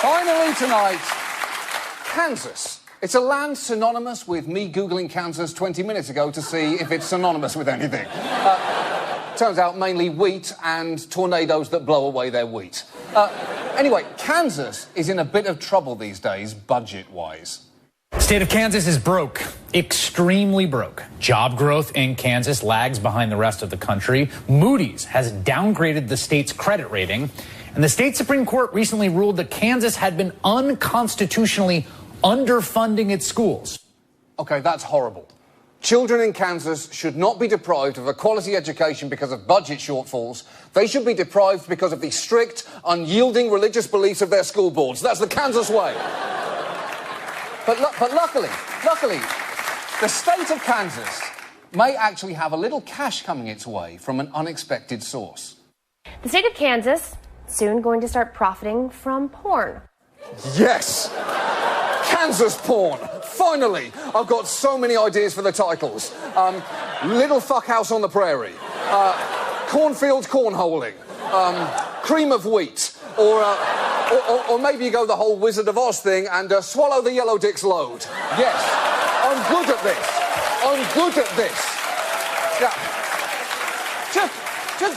Finally tonight, Kansas. It's a land synonymous with me Googling Kansas 20 minutes ago to see if it's synonymous with anything. Turns out mainly wheat and tornadoes that blow away their wheat. Anyway, Kansas is in a bit of trouble these days, budget-wise. The state of Kansas is broke, extremely broke. Job growth in Kansas lags behind the rest of the country. Moody's has downgraded the state's credit rating. And the state Supreme Court recently ruled that Kansas had been unconstitutionally underfunding its schools. OK, that's horrible. Children in Kansas should not be deprived of a quality education because of budget shortfalls. They should be deprived because of the strict, unyielding religious beliefs of their school boards. That's the Kansas way. But luckily, the state of Kansas may actually have a little cash coming its way from an unexpected source. The state of Kansas soon going to start profiting from porn. Yes! Kansas porn. Finally! I've got so many ideas for the titles. Little Fuck House on the Prairie. Cornfield Cornholing. Cream of Wheat. Or maybe you go the whole Wizard of Oz thing and swallow the yellow dick's load. Yes. I'm good at this. I'm good at this. Yeah.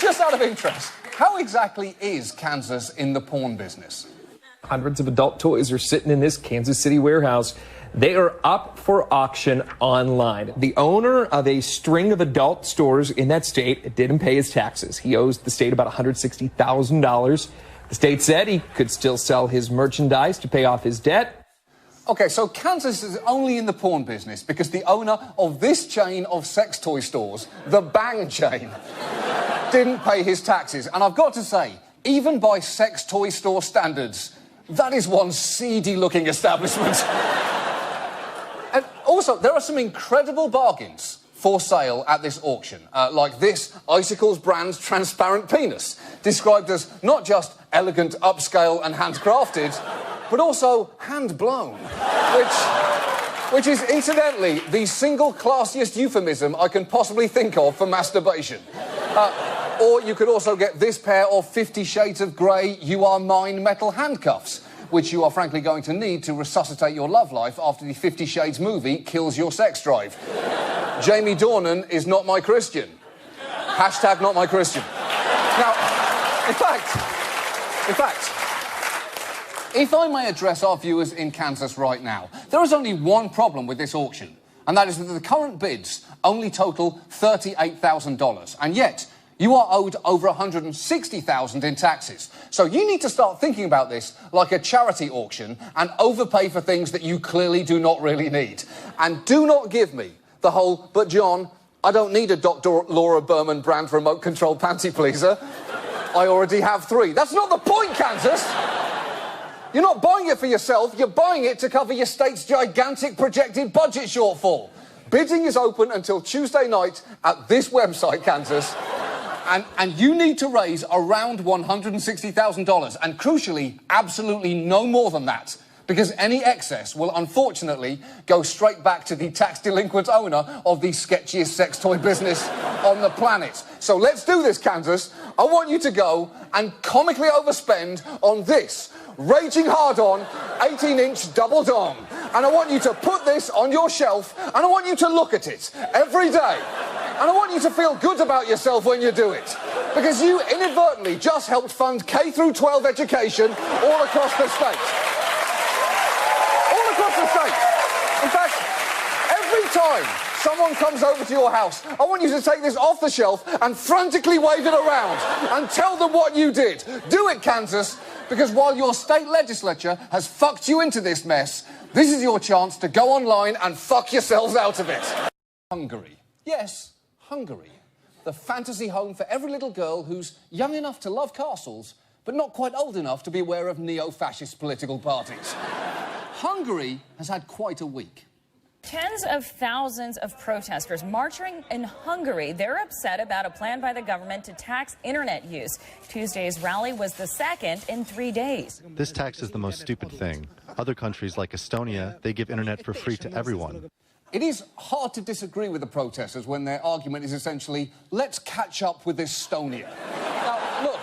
Just out of interest, how exactly is Kansas in the porn business? Hundreds of adult toys are sitting in this Kansas City warehouse. They are up for auction online. The owner of a string of adult stores in that state didn't pay his taxes. He owes the state about $160,000. The state said he could still sell his merchandise to pay off his debt. OK, so Kansas is only in the porn business because the owner of this chain of sex toy stores, the Bang chain, didn't pay his taxes. And I've got to say, even by sex toy store standards, that is one seedy-looking establishment. And also, there are some incredible bargains for sale at this auction, like this Icicles brand transparent penis, described as not just elegant, upscale and handcrafted, but also hand-blown, which is incidentally the single classiest euphemism I can possibly think of for masturbation. Or you could also get this pair of 50 Shades of Grey You Are Mine metal handcuffs, which you are frankly going to need to resuscitate your love life after the 50 Shades movie kills your sex drive. Jamie Dornan is not my Christian. Hashtag not my Christian. Now, in fact, if I may address our viewers in Kansas right now, there is only one problem with this auction, and that is that the current bids only total $38,000, and yet you are owed over $160,000 in taxes. So you need to start thinking about this like a charity auction and overpay for things that you clearly do not really need. And do not give me the whole, but John, I don't need a Dr. Laura Berman brand remote control panty pleaser. I already have 3. That's not the point, Kansas! You're not buying it for yourself, you're buying it to cover your state's gigantic projected budget shortfall. Bidding is open until Tuesday night at this website, Kansas. And you need to raise around $160,000, and crucially, absolutely no more than that, because any excess will unfortunately go straight back to the tax-delinquent owner of the sketchiest sex toy business on the planet. So let's do this, Kansas. I want you to go and comically overspend on this raging hard-on 18-inch double dong. And I want you to put this on your shelf, and I want you to look at it every day. And I want you to feel good about yourself when you do it. Because you inadvertently just helped fund K-12 education all across the state. All across the state. In fact, every time someone comes over to your house, I want you to take this off the shelf and frantically wave it around and tell them what you did. Do it, Kansas, because while your state legislature has fucked you into this mess, this is your chance to go online and fuck yourselves out of it. Hungary. Yes. Hungary, the fantasy home for every little girl who's young enough to love castles, but not quite old enough to be aware of neo-fascist political parties. Hungary has had quite a week. Tens of thousands of protesters marching in Hungary. They're upset about a plan by the government to tax internet use. Tuesday's rally was the second in 3 days. This tax is the most stupid thing. Other countries like Estonia, they give internet for free to everyone. It is hard to disagree with the protesters when their argument is essentially, let's catch up with Estonia. Now, look,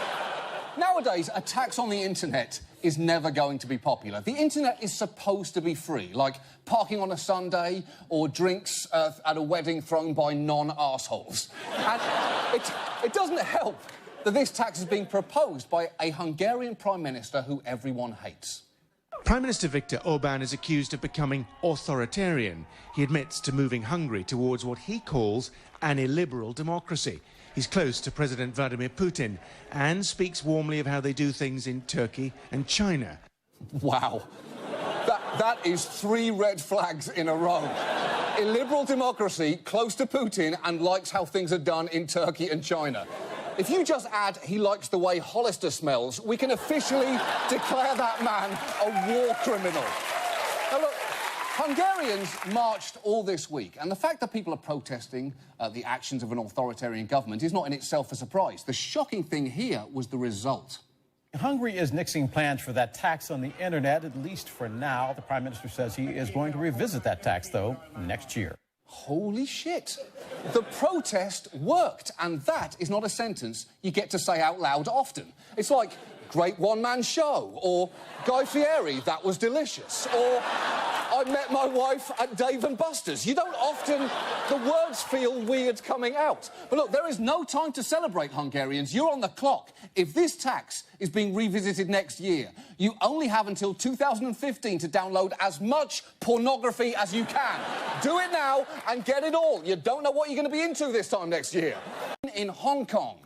Nowadays, a tax on the internet is never going to be popular. The internet is supposed to be free, like parking on a Sunday or drinks at a wedding thrown by non-arseholes. And it doesn't help that this tax is being proposed by a Hungarian Prime Minister who everyone hates. Prime Minister Viktor Orbán is accused of becoming authoritarian. He admits to moving Hungary towards what he calls an illiberal democracy. He's close to President Vladimir Putin and speaks warmly of how they do things in Turkey and China. Wow. That is 3 red flags in a row. Illiberal democracy, close to Putin, and likes how things are done in Turkey and China. If you just add he likes the way Hollister smells, we can officially declare that man a war criminal. Now look, Hungarians marched all this week, and the fact that people are protesting the actions of an authoritarian government is not in itself a surprise. The shocking thing here was the result. Hungary is nixing plans for that tax on the internet, at least for now. The Prime Minister says he is going to revisit that tax, though, next year. Holy shit. The protest worked, and that is not a sentence you get to say out loud often. It's like, great one-man show, or Guy Fieri, that was delicious, or I met my wife at Dave & Buster's. You don't often... The words feel weird coming out. But look, there is no time to celebrate, Hungarians. You're on the clock. If this tax is being revisited next year, you only have until 2015 to download as much pornography as you can. Do it now and get it all. You don't know what you're going to be into this time next year. In Hong Kong,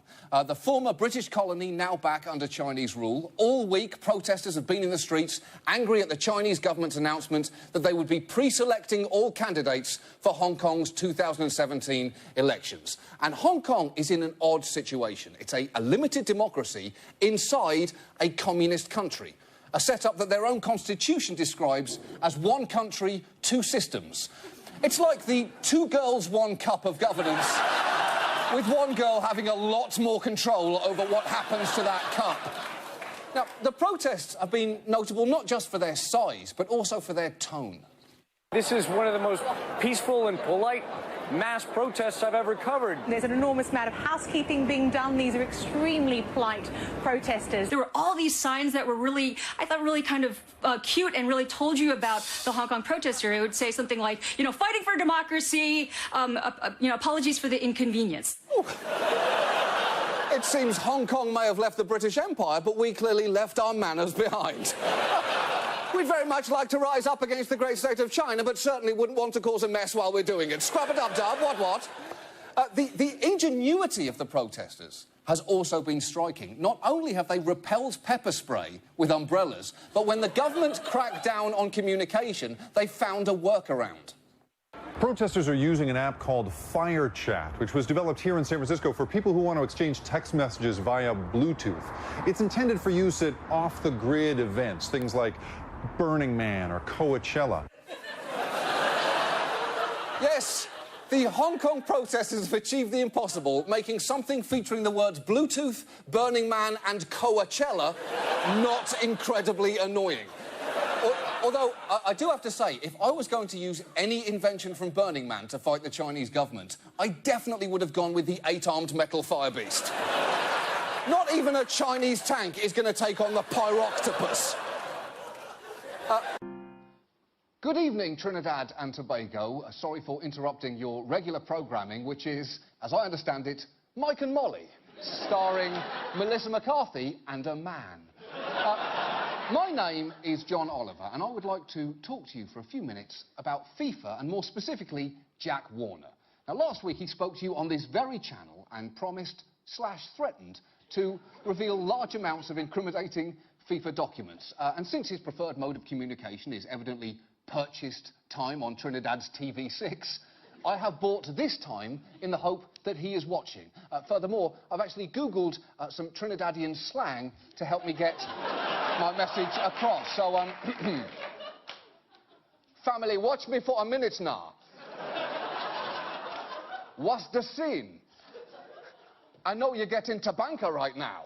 the former British colony now back under Chinese rule. All week, protesters have been in the streets, angry at the Chinese government's announcement that they would be pre-selecting all candidates for Hong Kong's 2017 elections. And Hong Kong is in an odd situation. It's a limited democracy inside a communist country, a setup that their own constitution describes as one country, 2 systems. It's like the 2 girls, 1 cup of governance, with one girl having a lot more control over what happens to that cup. Now, the protests have been notable not just for their size, but also for their tone. This is one of the most peaceful and polite mass protests I've ever covered. There's an enormous amount of housekeeping being done. These are extremely polite protesters. There were all these signs that were really, I thought, really kind of cute and really told you about the Hong Kong protester. It would say something like, you know, fighting for democracy, you know, apologies for the inconvenience. Ooh. It seems Hong Kong may have left the British Empire, but we clearly left our manners behind. We'd very much like to rise up against the great state of China, but certainly wouldn't want to cause a mess while we're doing it. Scrub-a-dub-dub, what? The ingenuity of the protesters has also been striking. Not only have they repelled pepper spray with umbrellas, but when the government cracked down on communication, they found a workaround. Protesters are using an app called Fire Chat, which was developed here in San Francisco for people who want to exchange text messages via Bluetooth. It's intended for use at off-the-grid events, things like Burning Man or Coachella. Yes, the Hong Kong protesters have achieved the impossible, making something featuring the words Bluetooth, Burning Man and Coachella not incredibly annoying. Although, I do have to say, if I was going to use any invention from Burning Man to fight the Chinese government, I definitely would have gone with the 8-armed metal fire beast. Not even a Chinese tank is going to take on the Pyroctopus. Good evening, Trinidad and Tobago. Sorry for interrupting your regular programming, which is, as I understand it, Mike and Molly, starring Melissa McCarthy and a man. My name is John Oliver, and I would like to talk to you for a few minutes about FIFA, and more specifically, Jack Warner. Now, last week he spoke to you on this very channel and promised/threatened to reveal large amounts of incriminating FIFA documents. And since his preferred mode of communication is evidently purchased time on Trinidad's TV6, I have bought this time in the hope that he is watching. Furthermore, I've actually Googled some Trinidadian slang to help me get my message across. So, family, watch me for a minute now. What's the scene? I know you're getting tabanka right now.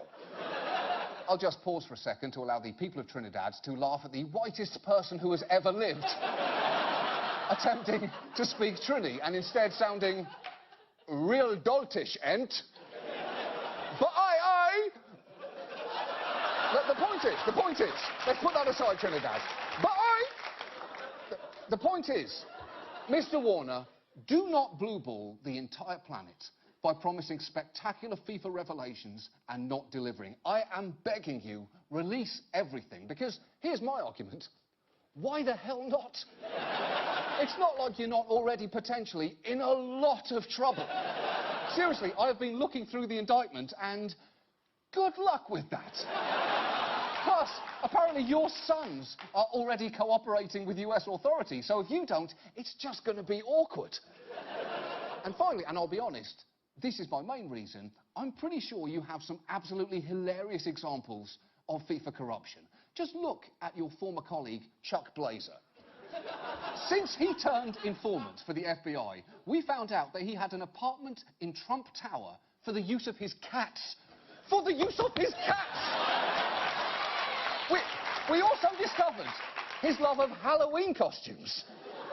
I'll just pause for a second to allow the people of Trinidad to laugh at the whitest person who has ever lived attempting to speak Trini and instead sounding real doltish, ent. But aye. the point is, let's put that aside, Trinidad. But the point is, Mr. Warner, do not blue ball the entire planet by promising spectacular FIFA revelations and not delivering. I am begging you, release everything, because here's my argument. Why the hell not? It's not like you're not already potentially in a lot of trouble. Seriously, I've been looking through the indictment and good luck with that. Plus, apparently your sons are already cooperating with US authorities, so if you don't, it's just going to be awkward. And finally, and I'll be honest, this is my main reason, I'm pretty sure you have some absolutely hilarious examples of FIFA corruption. Just look at your former colleague, Chuck Blazer. Since he turned informant for the FBI, we found out that he had an apartment in Trump Tower for the use of his cats. For the use of his cats! We also discovered his love of Halloween costumes.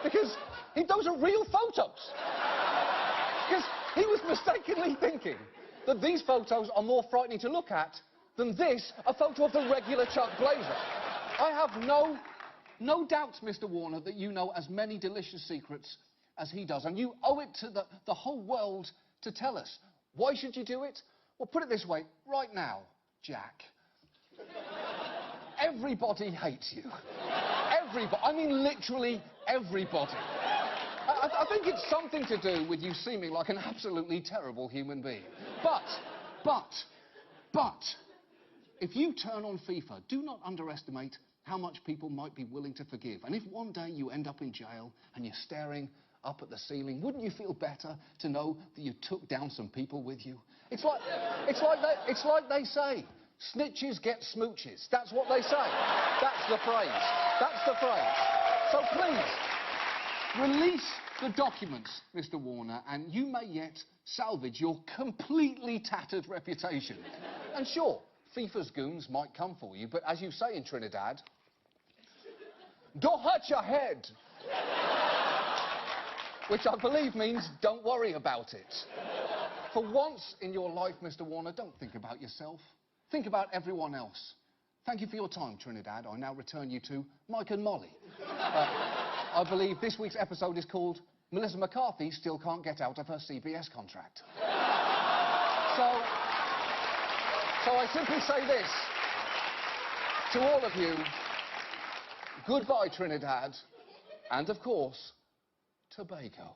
Because those are real photos. Because he was mistakenly thinking that these photos are more frightening to look at than this, a photo of the regular Chuck Blazer. I have no doubt, Mr. Warner, that you know as many delicious secrets as he does, and you owe it to the whole world to tell us. Why should you do it? Well, put it this way, right now, Jack. Everybody hates you. Everybody. I mean, literally everybody. I think it's something to do with you seeming like an absolutely terrible human being. But, if you turn on FIFA, do not underestimate how much people might be willing to forgive. And if one day you end up in jail and you're staring up at the ceiling, wouldn't you feel better to know that you took down some people with you? It's like they say, snitches get smooches. That's what they say. That's the phrase. That's the phrase. So please, release the documents, Mr. Warner, and you may yet salvage your completely tattered reputation. And sure, FIFA's goons might come for you, but as you say in Trinidad, don't hurt your head. Which I believe means don't worry about it. For once in your life, Mr. Warner, don't think about yourself. Think about everyone else. Thank you for your time, Trinidad. I now return you to Mike and Molly. I believe this week's episode is called Melissa McCarthy Still Can't Get Out of Her CBS Contract. So I simply say this to all of you. Goodbye, Trinidad. And, of course, Tobago.